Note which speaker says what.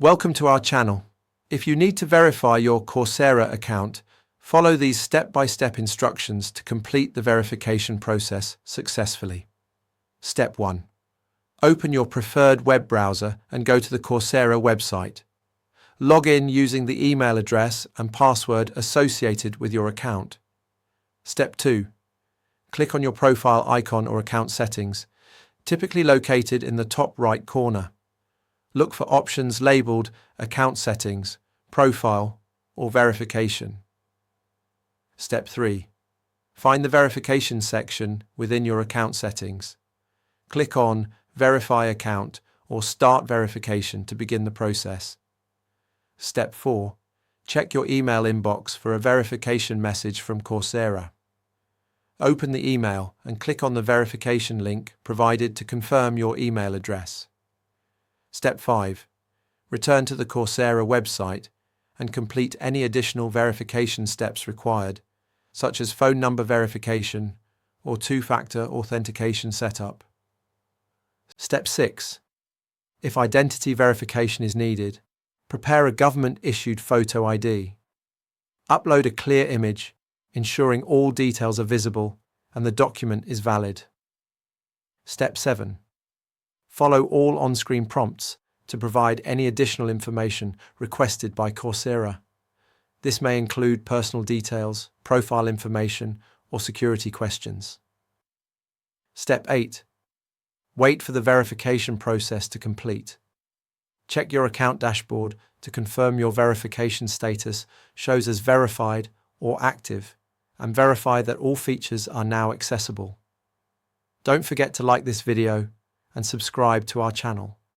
Speaker 1: Welcome to our channel. If you need to verify your Coursera account, follow these step-by-step instructions to complete the verification process successfully. Step 1. Open your preferred web browser and go to the Coursera website. Log in using the email address and password associated with your account. Step 2. Click on your profile icon or account settings, typically located in the top right corner. Look for options labeled Account Settings, Profile, or Verification. Step 3. Find the Verification section within your account settings. Click on Verify Account or Start Verification to begin the process. Step 4. Check your email inbox for a verification message from Coursera. Open the email and click on the verification link provided to confirm your email address. Step 5. Return to the Coursera website and complete any additional verification steps required, such as phone number verification or two-factor authentication setup. Step 6. If identity verification is needed, prepare a government-issued photo ID. Upload a clear image, ensuring all details are visible and the document is valid. Step 7. Follow all on-screen prompts to provide any additional information requested by Coursera. This may include personal details, profile information, or security questions. Step 8. Wait for the verification process to complete. Check your account dashboard to confirm your verification status shows as verified or active, and verify that all features are now accessible. Don't forget to like this video and subscribe to our channel.